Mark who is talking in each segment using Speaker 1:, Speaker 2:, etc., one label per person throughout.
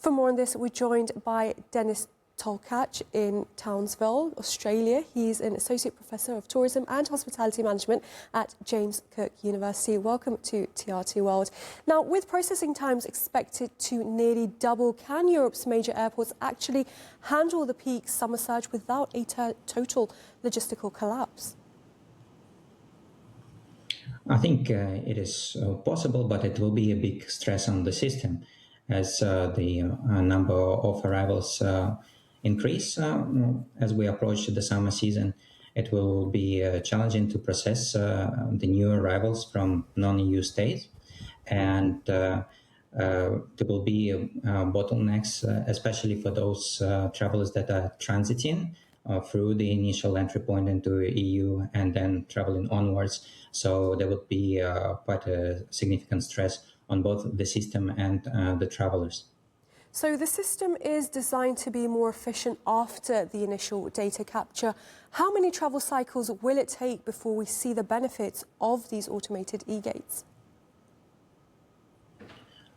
Speaker 1: For more on this, we're joined by Denis Tolkach in Townsville, Australia. He's an Associate Professor of Tourism and Hospitality Management at James Cook University. Welcome to TRT World. Now, with processing times expected to nearly double, can Europe's major airports actually handle the peak summer surge without a total logistical collapse?
Speaker 2: I think it is possible, but it will be a big stress on the system as the number of arrivals increase as we approach the summer season. It will be challenging to process the new arrivals from non-EU states, and there will be bottlenecks, especially for those travelers that are transiting through the initial entry point into EU and then traveling onwards. So there would be quite a significant stress on both the system and the travelers.
Speaker 1: So the system is designed to be more efficient after the initial data capture. How many travel cycles will it take before we see the benefits of these automated e-gates?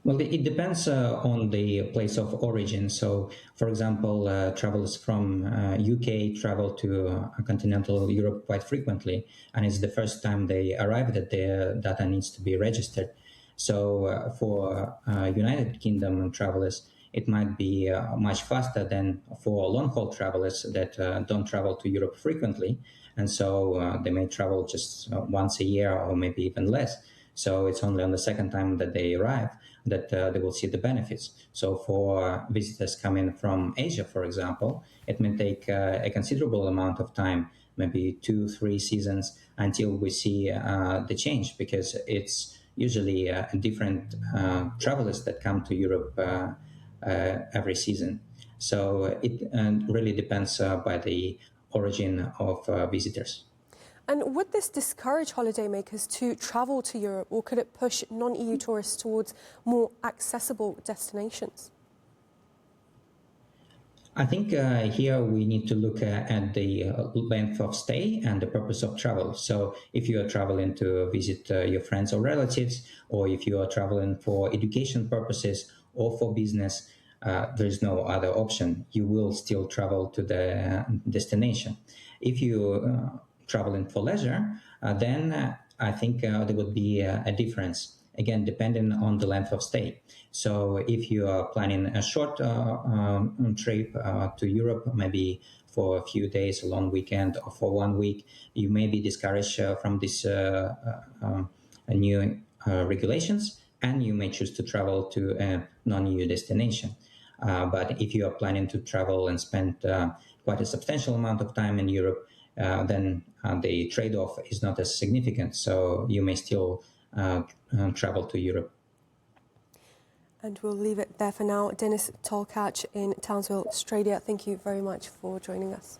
Speaker 2: Well, it depends on the place of origin. So, for example, travelers from UK travel to continental Europe quite frequently, and it's the first time they arrive that their data needs to be registered. So for United Kingdom travelers, it might be much faster than for long-haul travelers that don't travel to Europe frequently, and so they may travel just once a year or maybe even less. So it's only on the second time that they arrive that they will see the benefits. So for visitors coming from Asia, for example, it may take a considerable amount of time, maybe 2-3 seasons, until we see the change, because it's usually different travelers that come to Europe every season. So it really depends by the origin of visitors.
Speaker 1: And would this discourage holidaymakers to travel to Europe, or could it push non-EU tourists towards more accessible destinations?
Speaker 2: I think here we need to look at the length of stay and the purpose of travel. So if you are traveling to visit your friends or relatives, or if you are traveling for education purposes or for business, there is no other option. You will still travel to the destination. If you traveling for leisure, then I think there would be a difference, again, depending on the length of stay. So if you are planning a short trip to Europe, maybe for a few days, a long weekend, or for 1 week, you may be discouraged from these new regulations, and you may choose to travel to a non-EU destination. But if you are planning to travel and spend quite a substantial amount of time in Europe, then the trade-off is not as significant, so you may still travel to Europe.
Speaker 1: And we'll leave it there for now. Denis Tolkach in Townsville, Australia, thank you very much for joining us.